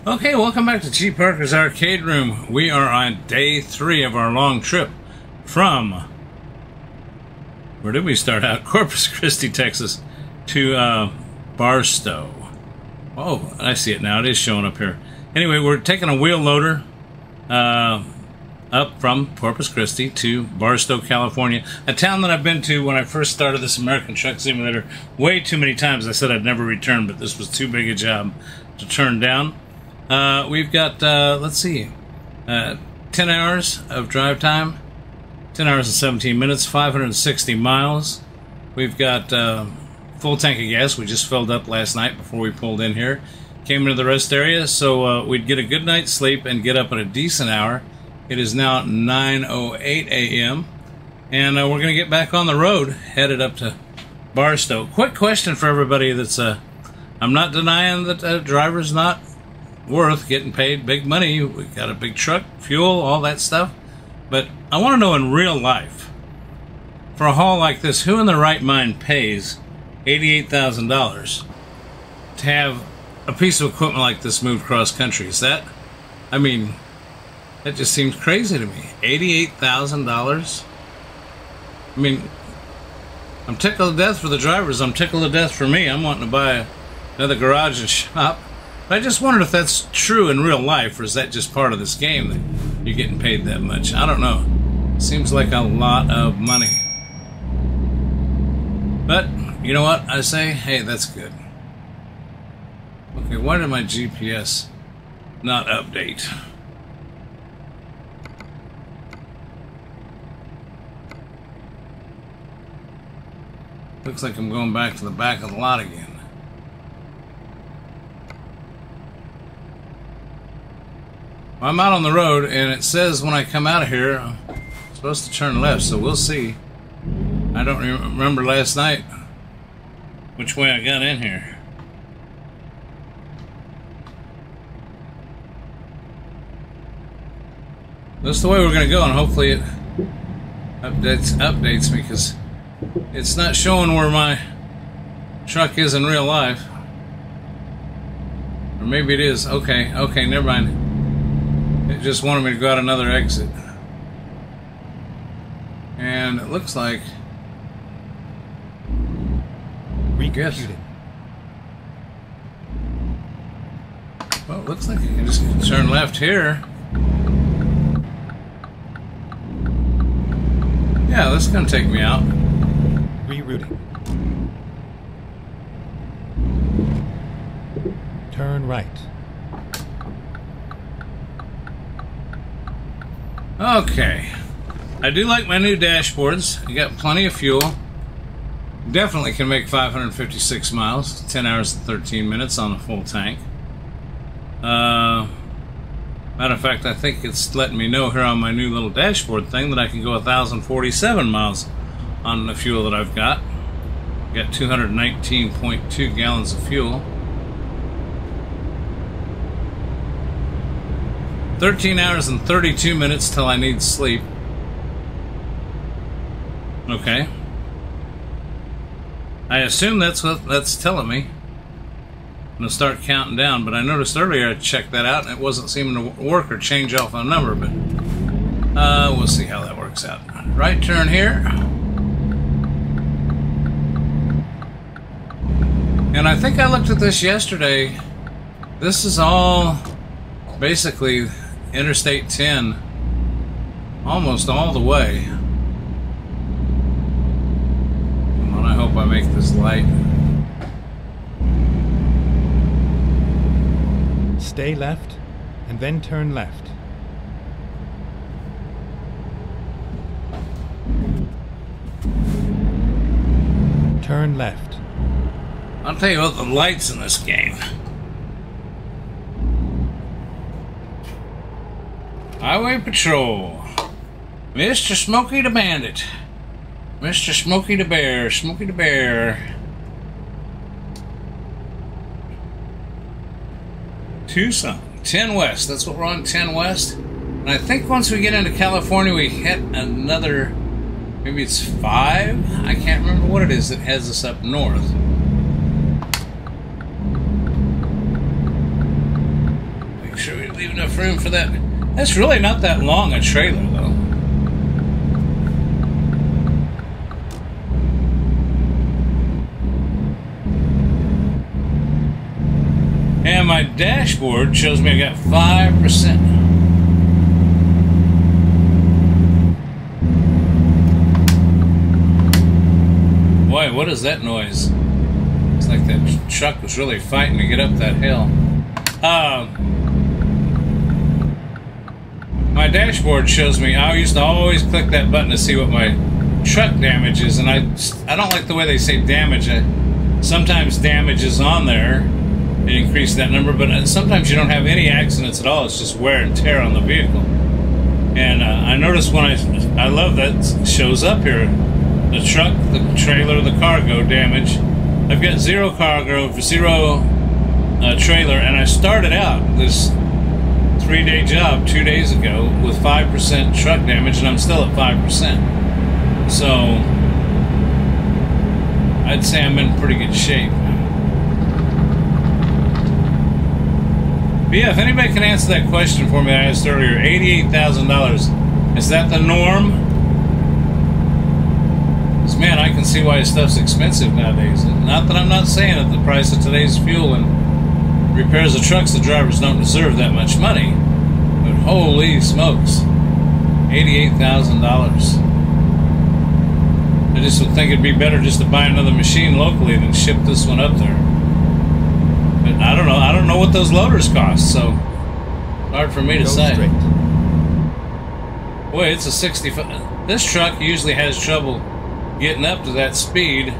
Okay, welcome back to G.Parkers Arcade Room. We are on day 3 of our long trip from, where did we start out? Corpus Christi, Texas, to Barstow. Oh, I see it now. It is showing up here. Anyway, we're taking a wheel loader up from Corpus Christi to Barstow, California, a town that I've been to when I first started this American Truck Simulator way too many times. I said I'd never return, but this was too big a job to turn down. We've got, let's see, 10 hours of drive time, 10 hours and 17 minutes, 560 miles. We've got full tank of gas. We just filled up last night before we pulled in here. Came into the rest area, so we'd get a good night's sleep and get up at a decent hour. It is now 9:08 a.m., and we're going to get back on the road, headed up to Barstow. Quick question for everybody that's, I'm not denying that a driver's not worth getting paid big money. We got a big truck, fuel, all that stuff. But I want to know in real life, for a haul like this, who in their right mind pays $88,000 to have a piece of equipment like this moved cross country? Is that, I mean, that just seems crazy to me. $88,000? I mean, I'm tickled to death for the drivers. I'm tickled to death for me. I'm wanting to buy another garage and shop. But I just wondered if that's true in real life, or is that just part of this game that you're getting paid that much? I don't know. Seems like a lot of money. But, you know what? I say, hey, that's good. Okay, why did my GPS not update? Looks like I'm going back to the back of the lot again. I'm out on the road, and it says when I come out of here, I'm supposed to turn left, so we'll see. I don't remember last night which way I got in here. That's the way we're going to go, and hopefully it updates me, because it's not showing where my truck is in real life. Or maybe it is. Okay, never mind. It just wanted me to go out another exit. And it looks like... Recomputing. Well, it looks like you can just turn left here. Yeah, this is going to take me out. Rerouting. Turn right. Okay. I do like my new dashboards. You got plenty of fuel. Definitely can make 556 miles, 10 hours and 13 minutes on a full tank. Matter of fact, I think it's letting me know here on my new little dashboard thing that I can go 1,047 miles on the fuel that I've got. Got 219.2 gallons of fuel. 13 hours and 32 minutes till I need sleep. Okay. I assume that's what that's telling me. I'm going to start counting down, but I noticed earlier I checked that out and it wasn't seeming to work or change off a number, but we'll see how that works out. Right turn here. And I think I looked at this yesterday. This is all basically Interstate 10 almost all the way. Come on, I hope I make this light. Stay left and then turn left. Turn left. I'll tell you what, the lights in this game. Highway Patrol. Mr. Smokey the Bandit. Mr. Smokey the Bear. Smokey the Bear. Tucson. 10 West. That's what we're on, 10 West. And I think once we get into California, we hit another, maybe it's 5? I can't remember what it is that heads us up north. do enough room for that. That's really not that long a trailer, though. And my dashboard shows me I got 5%. Boy, what is that noise? It's like that truck was really fighting to get up that hill. My dashboard shows me, I used to always click that button to see what my truck damage is, and I don't like the way they say damage. Sometimes damage is on there. They increase that number, but sometimes you don't have any accidents at all. It's just wear and tear on the vehicle. And I noticed when I love that shows up here, the truck, the trailer, the cargo damage. I've got 0 cargo, 0 trailer, and I started out this 3-day job 2 days ago with 5% truck damage, and I'm still at 5%. So I'd say I'm in pretty good shape. But yeah, if anybody can answer that question for me that I asked earlier, $88,000, is that the norm? Because, man, I can see why stuff's expensive nowadays. Not that I'm not saying that the price of today's fuel and repairs of trucks, the drivers don't deserve that much money. But holy smokes, $88,000. I just would think it'd be better just to buy another machine locally than ship this one up there. But I don't know. I don't know what those loaders cost, so hard for me to say. Straight. Boy, it's a 65. This truck usually has trouble getting up to that speed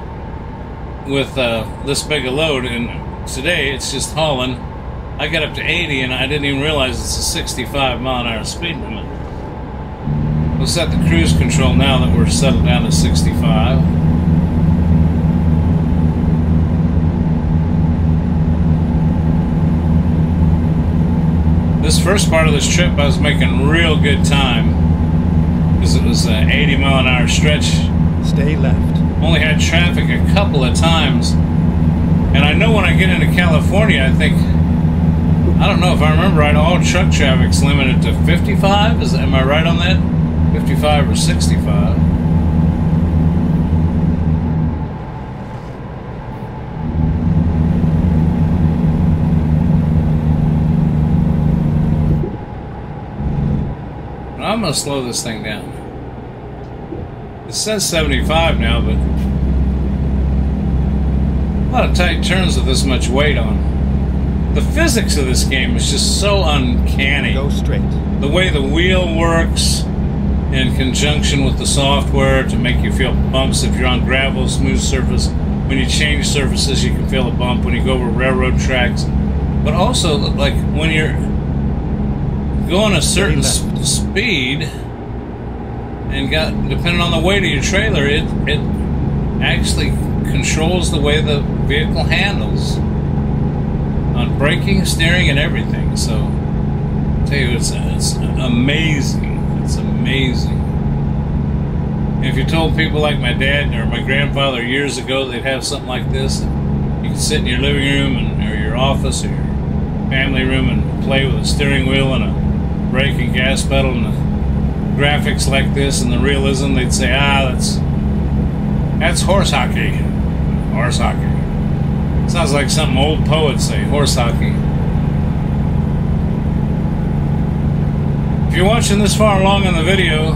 with this big a load, and today it's just hauling. I got up to 80, and I didn't even realize it's a 65 mile an hour speed limit. We'll set the cruise control now that we're settled down to 65. This first part of this trip, I was making real good time because it was an 80 mile an hour stretch. Stay left. Only had traffic a couple of times, and I know when I get into California, I think, I don't know if I remember right, all truck traffic's limited to 55. Am I right on that? 55 or 65? I'm going to slow this thing down. It says 75 now, but a lot of tight turns with this much weight on. The physics of this game is just so uncanny. Go straight. The way the wheel works in conjunction with the software to make you feel bumps if you're on gravel, smooth surface. When you change surfaces, you can feel a bump when you go over railroad tracks. But also, like, when you're going a certain speed and depending on the weight of your trailer, it actually controls the way the vehicle handles on braking, steering, and everything. So I'll tell you, it's amazing. It's amazing. And if you told people like my dad or my grandfather years ago they'd have something like this, you could sit in your living room or your office or your family room and play with a steering wheel and a brake and gas pedal and the graphics like this and the realism, they'd say, that's horse hockey. Horse hockey. Sounds like something old poets say, horse hockey. If you're watching this far along in the video,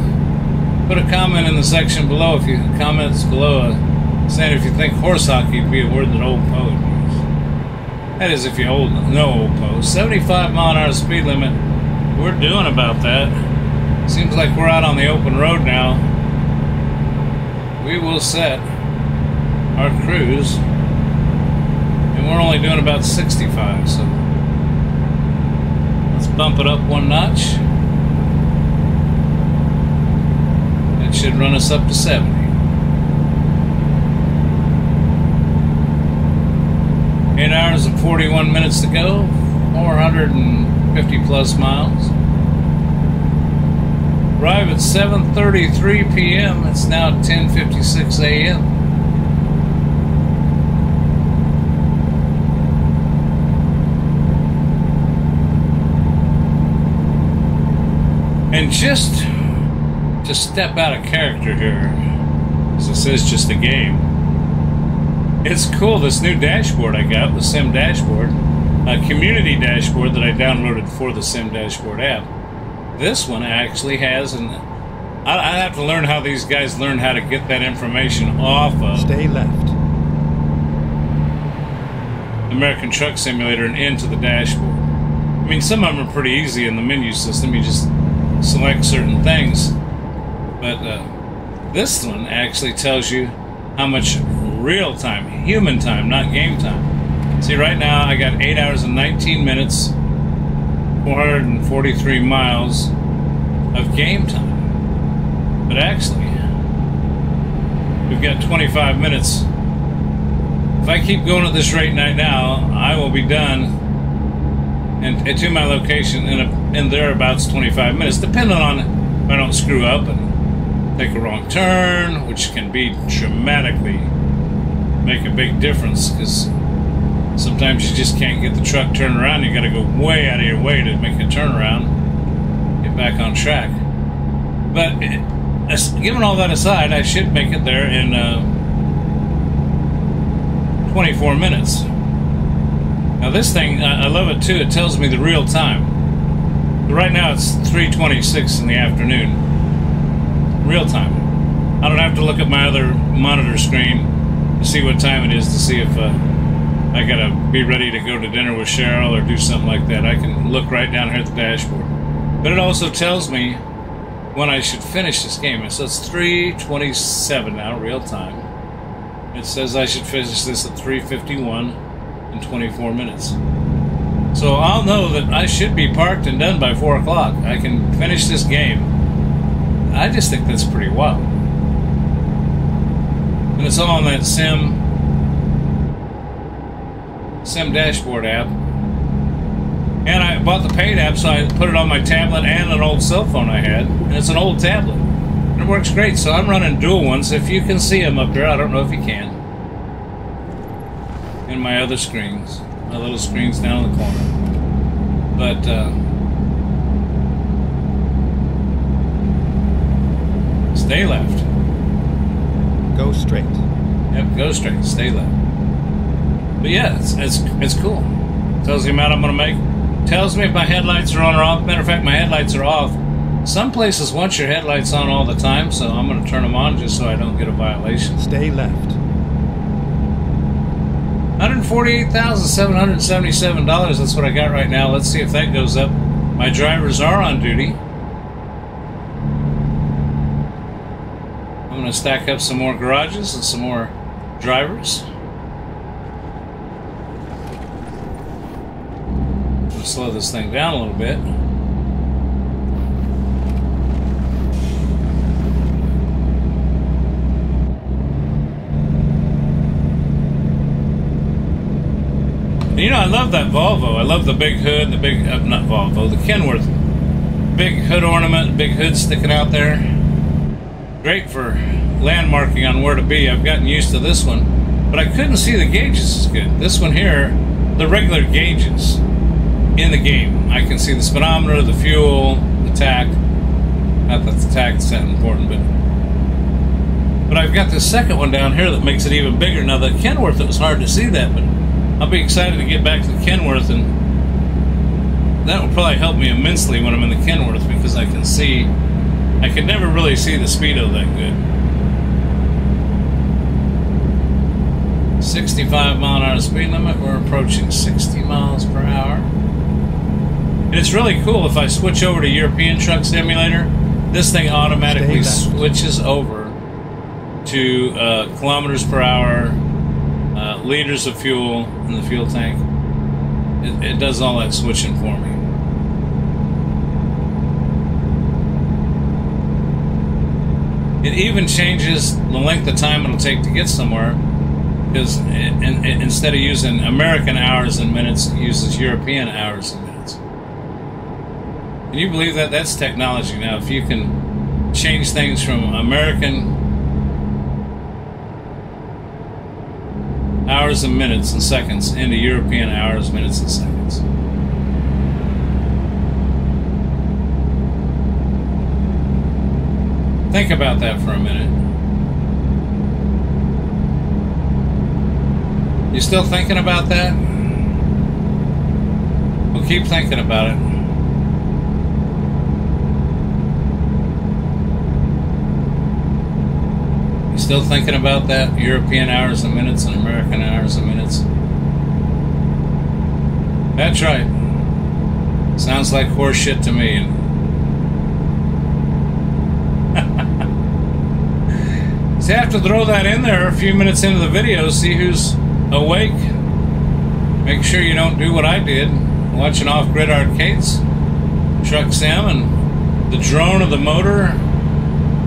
put a comment in the section below. If you comments below saying if you think horse hockey would be a word that old poet used. That is if you know old poets. 75 mile an hour speed limit. We're doing about that. Seems like we're out on the open road now. We will set our cruise, and we're only doing about 65, so let's bump it up one notch. That should run us up to 70. Eight hours and 41 minutes to go, 450 plus miles. Arrive at 7:33 p.m. It's now 10:56 a.m. And just to step out of character here, as this is just a game, it's cool, this new dashboard I got, the Sim Dashboard, a community dashboard that I downloaded for the Sim Dashboard app. This one actually has, and I have to learn how these guys learn how to get that information off of Stay left. American Truck Simulator and into the dashboard. I mean, some of them are pretty easy in the menu system. You just select certain things. But this one actually tells you how much real time, human time, not game time. See, right now I got 8 hours and 19 minutes, 443 miles of game time. But actually, we've got 25 minutes. If I keep going at this rate right now, I will be done and to my location in thereabouts 25 minutes, depending on if I don't screw up and take a wrong turn, which can be dramatically make a big difference, because sometimes you just can't get the truck turned around. You got to go way out of your way to make a turnaround, get back on track. But given all that aside, I should make it there in 24 minutes. Now this thing, I love it too. It tells me the real time. But right now it's 3:26 in the afternoon. Real time. I don't have to look at my other monitor screen to see what time it is, to see if I gotta be ready to go to dinner with Cheryl or do something like that. I can look right down here at the dashboard. But it also tells me when I should finish this game. So it's 3:27 now, real time. It says I should finish this at 3:51 in 24 minutes. So I'll know that I should be parked and done by 4 o'clock. I can finish this game. I just think that's pretty wild. And it's all on that Sim Dashboard app. And I bought the paid app, so I put it on my tablet and an old cell phone I had. And it's an old tablet. And it works great. So I'm running dual ones. If you can see them up there, I don't know if you can. And my other screens. My little screens down in the corner. But, stay left. Go straight. Yep, go straight. Stay left. But yeah, it's cool. Tells the amount I'm going to make. Tells me if my headlights are on or off. Matter of fact, my headlights are off. Some places want your headlights on all the time, so I'm going to turn them on just so I don't get a violation. Stay left. $148,777. That's what I got right now. Let's see if that goes up. My drivers are on duty. I'm going to stack up some more garages and some more drivers. I'm going to slow this thing down a little bit. You know, I love that Volvo. I love the big hood, the big, not Volvo, the Kenworth. Big hood ornament, big hood sticking out there. Great for landmarking on where to be. I've gotten used to this one, but I couldn't see the gauges as good. This one here, the regular gauges in the game. I can see the speedometer, the fuel, the tach. Not that the tach's that important, but I've got this second one down here that makes it even bigger. Now the Kenworth, it was hard to see that, but I'll be excited to get back to the Kenworth, and that will probably help me immensely when I'm in the Kenworth, because I can see, I could never really see the speedo that good. 65 mile an hour speed limit. We're approaching 60 miles per hour. And it's really cool if I switch over to European Truck Simulator, this thing automatically switches over to kilometers per hour, liters of fuel in the fuel tank. It does all that switching for me. It even changes the length of time it'll take to get somewhere, because instead of using American hours and minutes, it uses European hours and minutes. Can you believe that? That's technology now. If you can change things from American hours and minutes and seconds into European hours, minutes, and seconds. Think about that for a minute. You still thinking about that? Well, keep thinking about it. You still thinking about that? European hours and minutes and American hours and minutes? That's right. Sounds like horse shit to me. So you have to throw that in there a few minutes into the video, see who's awake. Make sure you don't do what I did, watching off-grid arcades, truck sim, and the drone of the motor,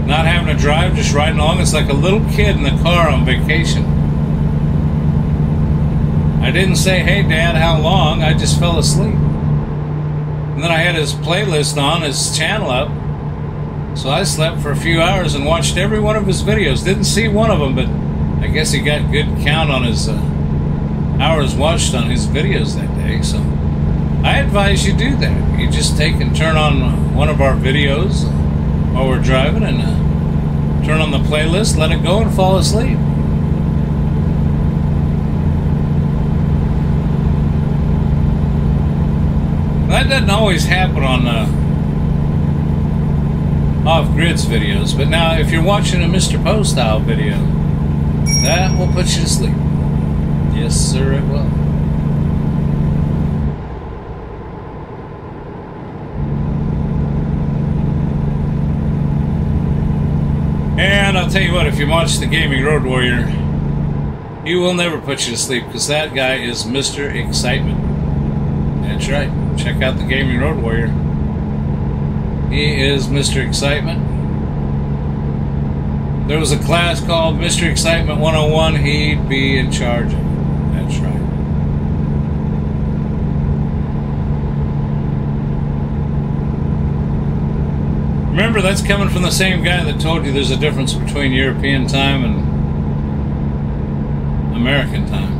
not having to drive, just riding along. It's like a little kid in the car on vacation. I didn't say, "Hey Dad, how long?" I just fell asleep. And then I had his playlist on, his channel up, so I slept for a few hours and watched every one of his videos. Didn't see one of them, but I guess he got good count on his hours watched on his videos that day. So I advise you do that. You just take and turn on one of our videos while we're driving and turn on the playlist, let it go, and fall asleep. That doesn't always happen on off-grids videos, but now if you're watching a Mr. Poe style video, that will put you to sleep. Yes, sir, it will. And I'll tell you what, if you watch the Gaming Road Warrior, he will never put you to sleep, because that guy is Mr. Excitement. That's right. Check out the Gaming Road Warrior. He is Mr. Excitement. There was a class called Mr. Excitement 101. He'd be in charge of it. That's right. Remember, that's coming from the same guy that told you there's a difference between European time and American time.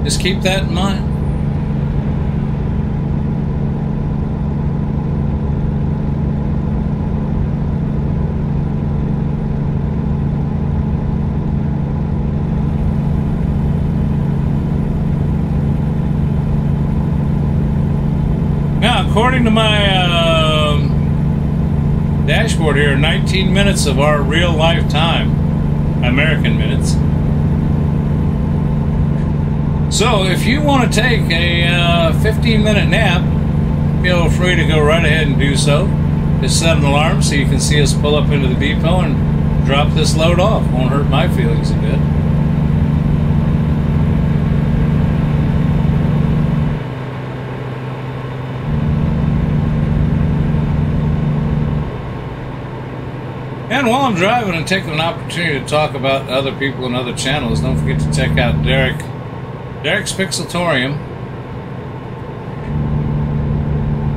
Just keep that in mind. Now, according to my dashboard here, 19 minutes of our real life time, American minutes. So, if you want to take a 15-minute nap, feel free to go right ahead and do so. Just set an alarm so you can see us pull up into the depot and drop this load off. Won't hurt my feelings a bit. And while I'm driving and taking an opportunity to talk about other people and other channels, don't forget to check out Derek's Pixelatorium.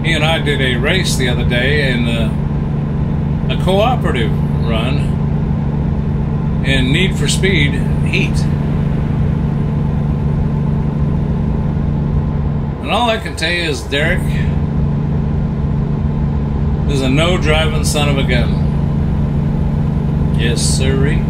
He and I did a race the other day in a cooperative run in Need for Speed Heat. And all I can tell you is Derek is a no-driving son of a gun. Yes, sirree.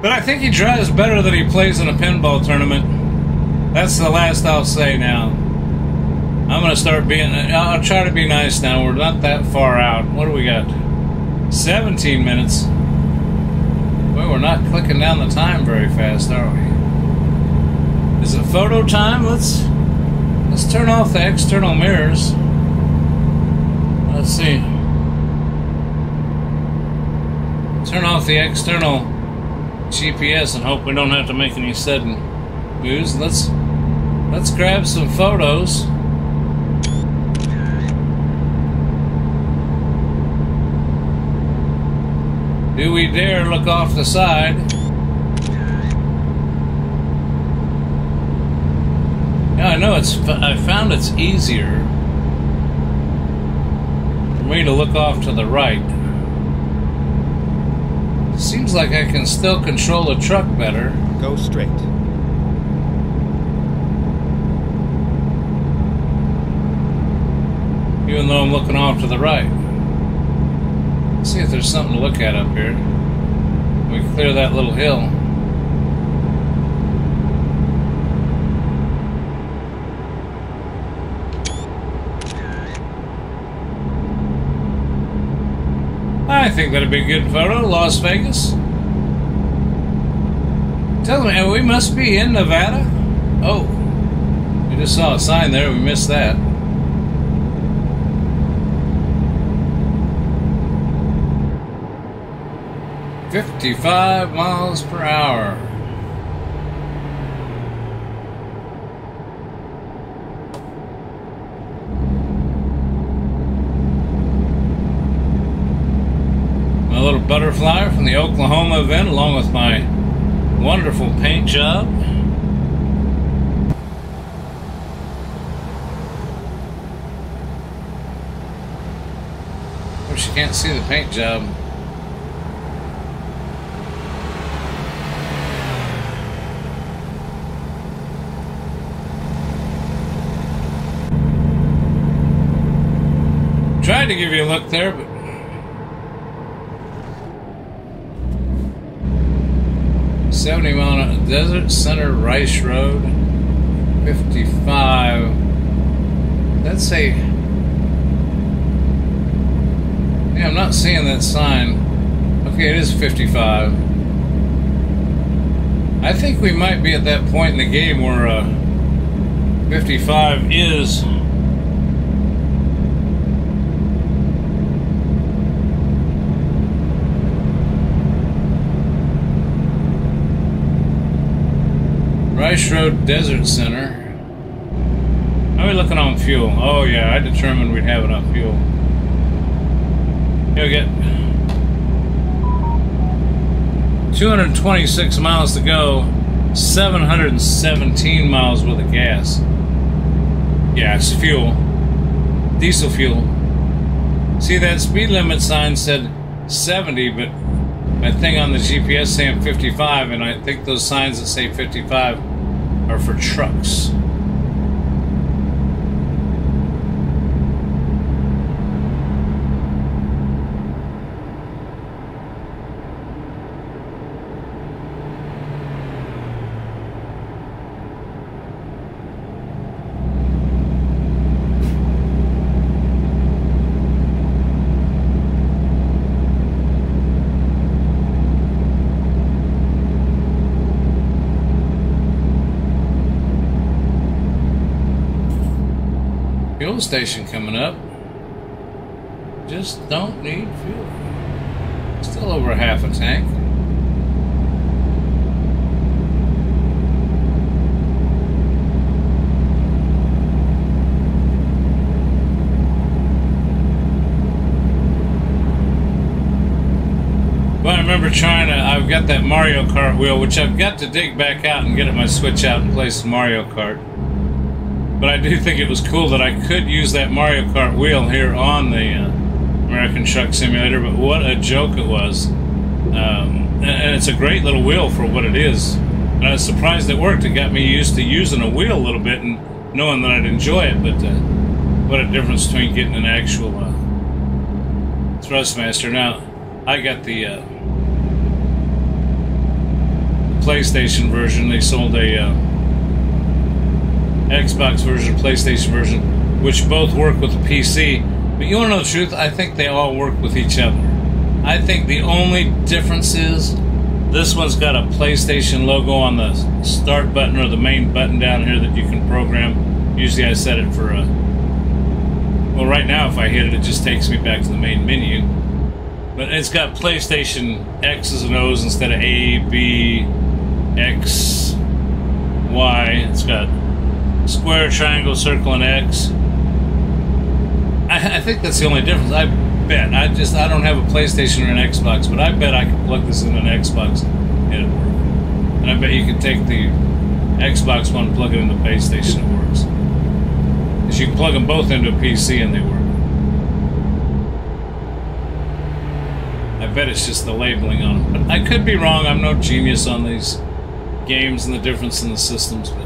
But I think he drives better than he plays in a pinball tournament. That's the last I'll say now. I'm going to start being... I'll try to be nice now. We're not that far out. What do we got? 17 minutes. Well, we're not clicking down the time very fast, are we? Is it photo time? Let's turn off the external mirrors. Let's see. Turn off the external GPS and hope we don't have to make any sudden moves. Let's grab some photos. Do we dare look off the side? Yeah, I know I found it's easier me to look off to the right. Seems like I can still control the truck better. Go straight. Even though I'm looking off to the right. Let's see if there's something to look at up here. We clear that little hill. I think that'd be a good photo, Las Vegas. Tell me, we must be in Nevada? Oh, we just saw a sign there, we missed that. "55 miles per hour." My little butterfly from the Oklahoma event, along with my wonderful paint job. Of course, you can't see the paint job. Tried to give you a look there, but 70 mile an hour, Desert Center Rice Road, 55. That's a. Yeah, I'm not seeing that sign. Okay, it is 55. I think we might be at that point in the game where 55 is. Rice Road Desert Center. How are we looking on fuel? Oh yeah, I determined we'd have enough fuel. Here we get 226 miles to go, 717 miles worth of gas. Yeah, it's fuel. Diesel fuel. See, that speed limit sign said 70, but my thing on the GPS saying 55, and I think those signs that say 55 are for trucks. Fuel station coming up. Just don't need fuel. Still over half a tank. But I remember I've got that Mario Kart wheel, which I've got to dig back out and get my switch out and play some Mario Kart. But I do think it was cool that I could use that Mario Kart wheel here on the American Truck Simulator, but what a joke it was. And it's a great little wheel for what it is. And I was surprised it worked. It got me used to using a wheel a little bit and knowing that I'd enjoy it, but what a difference between getting an actual Thrustmaster. Now, I got the PlayStation version. They sold a Xbox version, PlayStation version, which both work with the PC. But you want to know the truth? I think they all work with each other. I think the only difference is this one's got a PlayStation logo on the start button or the main button down here that you can program. Usually I set it for well, right now if I hit it, it just takes me back to the main menu. But it's got PlayStation X's and O's instead of A, B, X, Y. It's got square, triangle, circle, and X. I think that's the only difference. I bet. I don't have a PlayStation or an Xbox, but I bet I could plug this in an Xbox and it'd work. And I bet you could take the Xbox one and plug it in the PlayStation, it works. Because you can plug them both into a PC and they work. bet it's just the labeling on them. But I could be wrong. I'm no genius on these games and the difference in the systems, but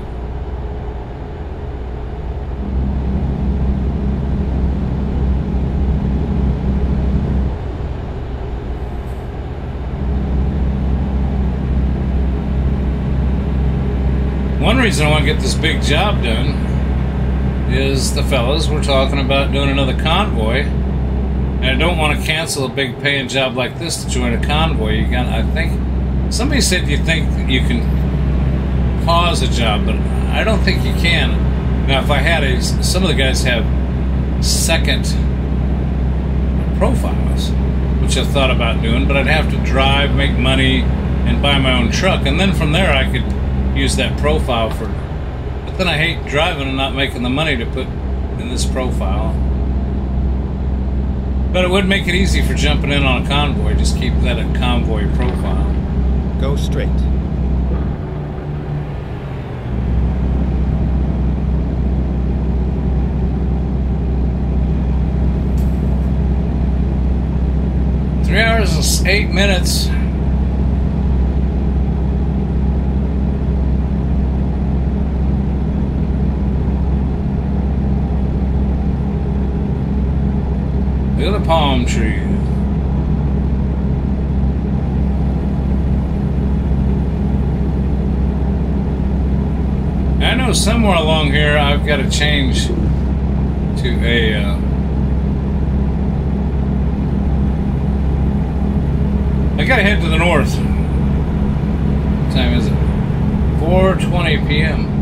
one reason I want to get this big job done is the fellas were talking about doing another convoy, and I don't want to cancel a big paying job like this to join a convoy. You got, I think somebody said you think that you can pause a job, but I don't think you can. Now, if I had some of the guys have second profiles, which I thought about doing, but I'd have to drive, make money, and buy my own truck, and then from there I could use that profile for. But then I hate driving and not making the money to put in this profile. But it would make it easy for jumping in on a convoy. Just keep that a convoy profile. Go straight. Three hours and 8 minutes. Look at the palm tree. I know somewhere along here I've got to change to a I gotta head to the north. What time is it? 4:20 p.m.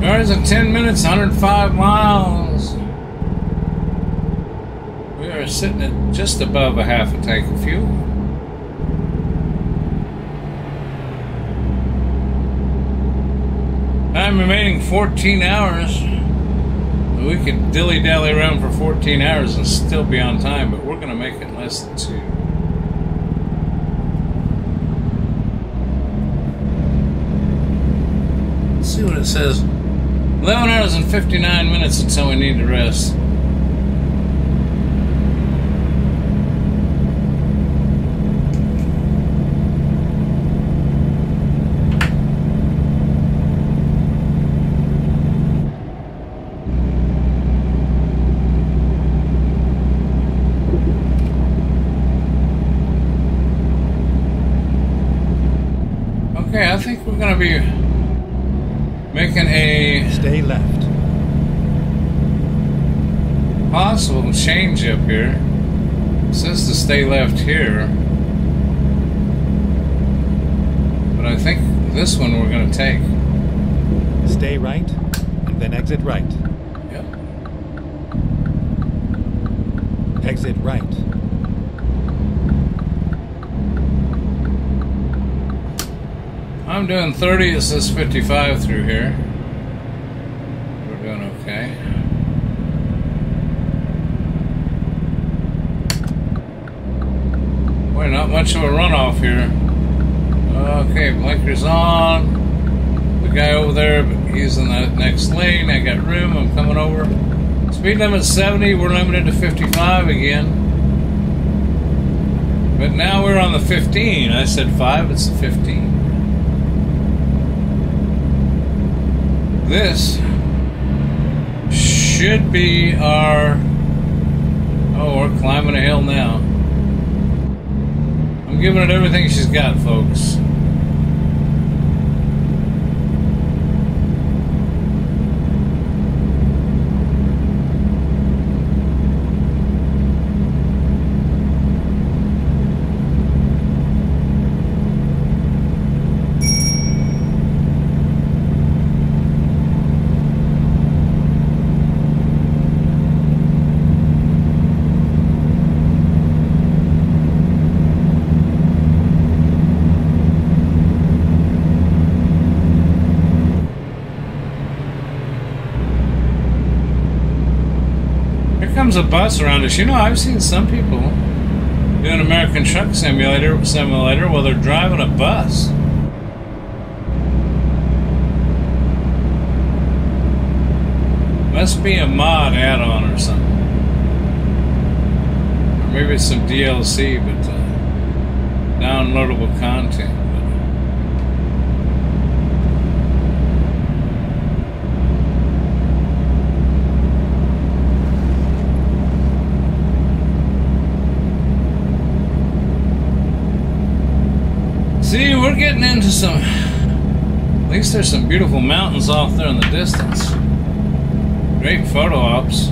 Hours and 10 minutes, 105 miles. We are sitting at just above a half a tank of fuel. Time remaining 14 hours. We could dilly-dally around for 14 hours and still be on time, but we're going to make it less than 2. Let's see what it says. 11 hours and 59 minutes until we need to rest. Okay, I think we're going to be making a Stay left. possible change up here. It says to stay left here. But I think this one we're going to take. Stay right, and then exit right. Yep. Exit right. I'm doing 30, it says 55 through here. We're doing okay. Boy, not much of a runoff here. Okay, blinkers on. The guy over there, but he's in the next lane. I got room, I'm coming over. Speed limit 70, we're limited to 55 again. But now we're on the 15. I said 5, it's the 15. This should be our... Oh, we're climbing a hill now. I'm giving it everything she's got, folks. Comes a bus around us. You know, I've seen some people doing American Truck Simulator while they're driving a bus. Must be a mod add-on or something. Or maybe it's some DLC, but downloadable content. See, we're getting into some... At least there's some beautiful mountains off there in the distance. Great photo ops. I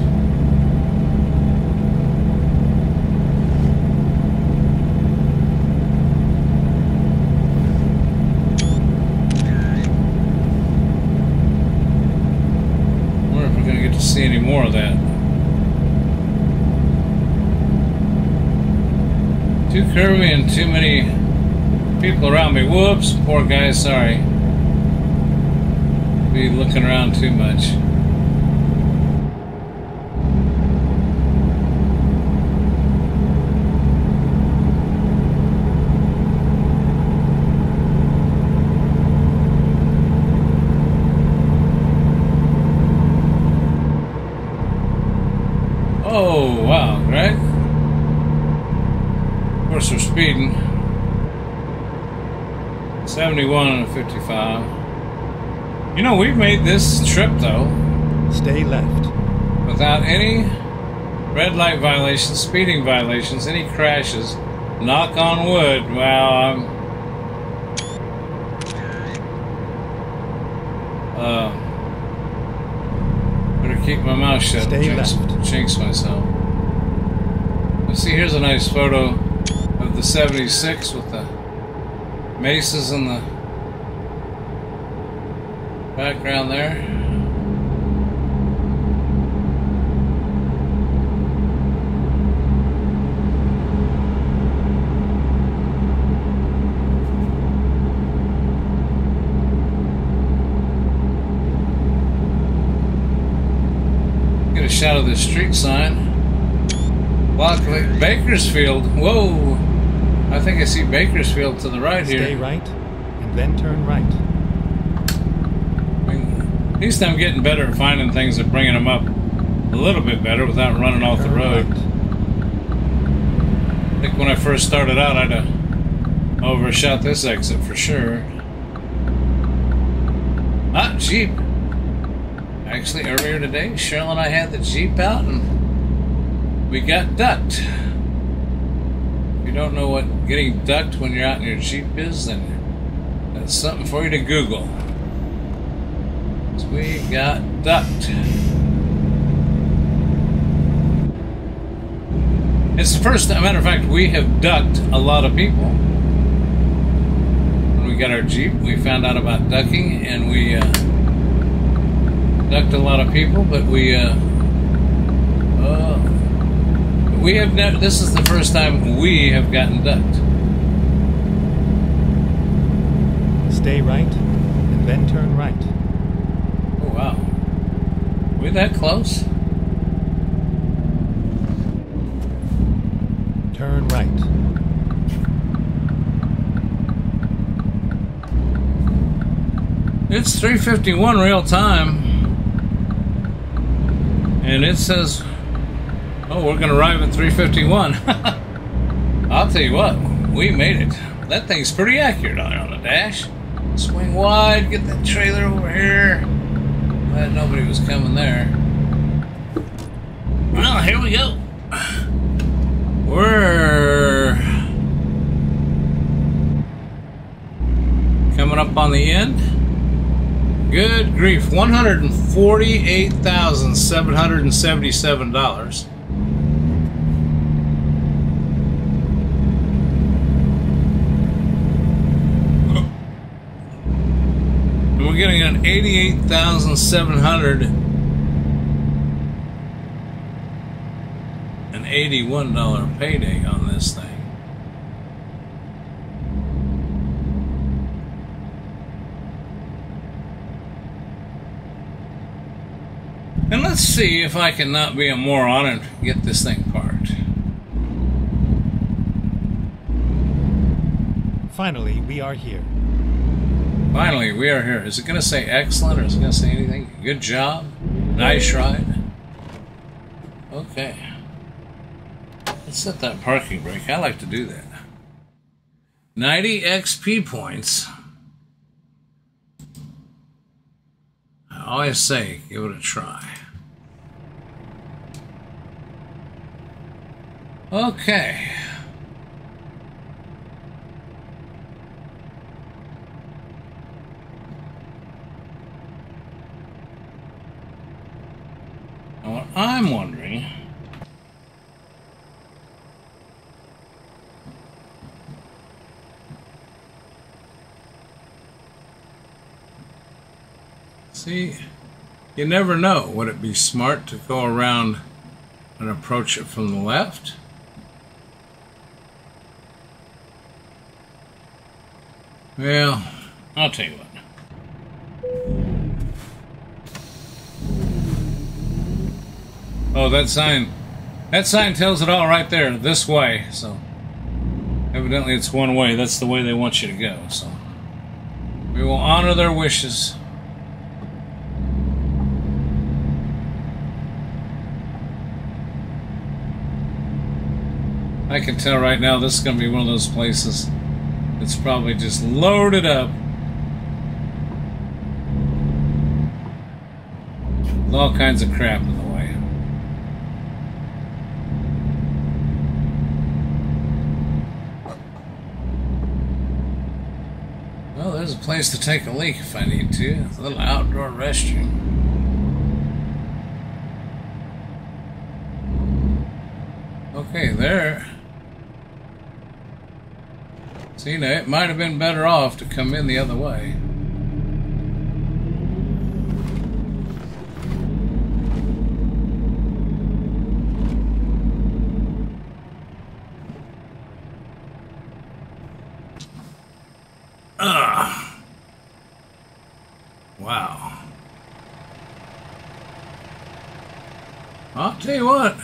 wonder if we're going to get to see any more of that. Too curvy and too many people around me. Whoops, poor guy, sorry. Be looking around too much. Oh, wow, right? Of course, we're speeding. 71 and a 55. You know, we've made this trip, though. Stay left. Without any red light violations, speeding violations, any crashes. Knock on wood. Wow, better keep my mouth shut. Stay left. Jinx myself. Let's see, here's a nice photo of the 76 with the mesas in the background there. Get a shot of this street sign. Bakersfield. Whoa! I think I see Bakersfield to the right here. Stay right, and then turn right. At least I'm getting better at finding things and bringing them up a little bit better without running off the road. Right. I think when I first started out, I'd have overshot this exit for sure. Ah, Jeep. Actually, earlier today, Cheryl and I had the Jeep out and we got ducked. If you don't know what getting ducked when you're out in your Jeep is, then That's something for you to Google. So we got ducked. It's the first time, matter of fact, we have ducked a lot of people. When we got our Jeep, we found out about ducking, and we ducked a lot of people, but we have never, this is the first time we have gotten ducked. Stay right, and then turn right. Oh, wow. Are we that close? Turn right. It's 3:51 real time. And it says, oh, we're going to arrive at 3:51. I'll tell you what, we made it. That thing's pretty accurate on the dash. Swing wide, get that trailer over here. Glad nobody was coming there. Well, here we go. We're coming up on the end. Good grief, $148,777. And we're getting an $88,781 payday on this thing. And let's see if I can not be a moron and get this thing parked. Finally, we are here. Finally, we are here. Is it going to say excellent, or is it going to say anything? Good job? Nice ride? Okay. Let's set that parking brake. I like to do that. 90 XP points. I always say, give it a try. Okay. Now what I'm wondering, see, you never know. Would it be smart to go around and approach it from the left? Well, I'll tell you what. Oh, that sign tells it all right there, this way. So evidently it's one way. That's the way they want you to go. So we will honor their wishes. I can tell right now this is going to be one of those places. It's probably just loaded up with all kinds of crap in the way. Well, there's a place to take a leak if I need to. It's a little outdoor restroom. Okay, there. See, now it might have been better off to come in the other way. Wow. I'll tell you what.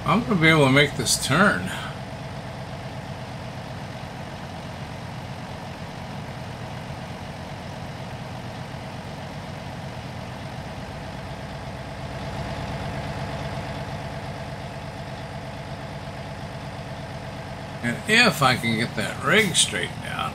I'm going to be able to make this turn. And if I can get that rig straightened out,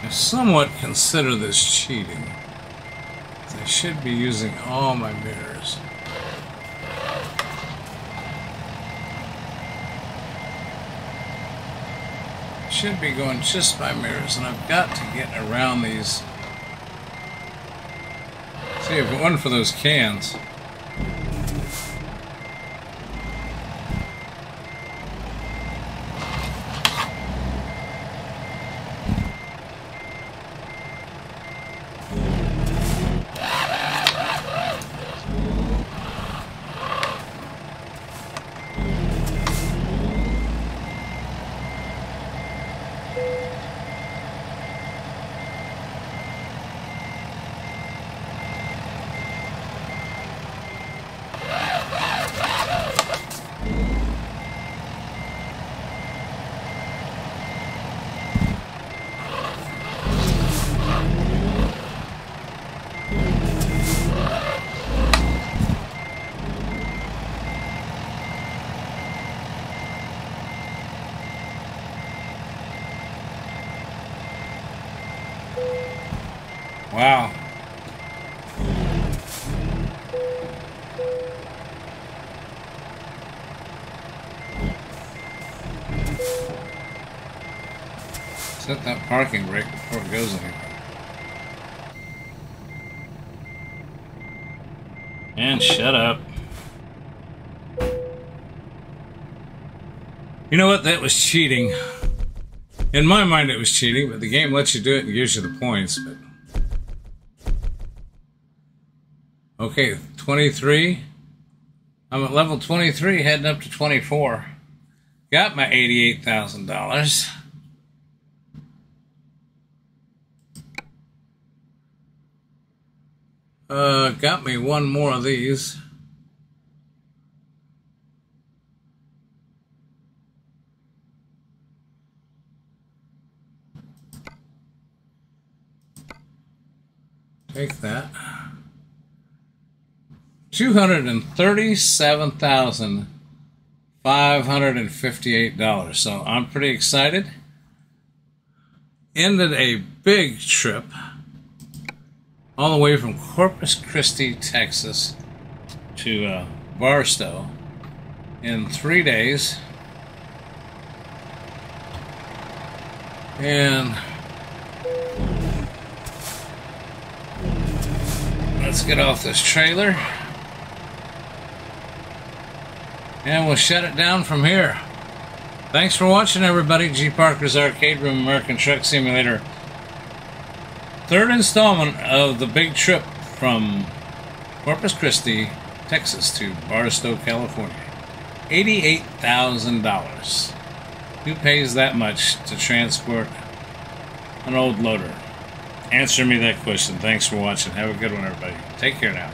I somewhat consider this cheating. I should be using all my mirrors. Should be going just by mirrors, and I've got to get around these. See, if it wasn't for those cans. Wow. Set that parking brake before it goes anywhere. And shut up. You know what? That was cheating. In my mind it was cheating, but the game lets you do it and gives you the points, but okay, 23. I'm at level 23, heading up to 24. Got my $88,000. Got me one more of these. Take that. $237,558. So I'm pretty excited. Ended a big trip all the way from Corpus Christi, Texas to Barstow in 3 days. And let's get off this trailer. And we'll shut it down from here. Thanks for watching, everybody. G.Parkers Arcade Room American Truck Simulator. Third installment of the big trip from Corpus Christi, Texas to Barstow, California. $88,000. Who pays that much to transport an old loader? Answer me that question. Thanks for watching. Have a good one, everybody. Take care now.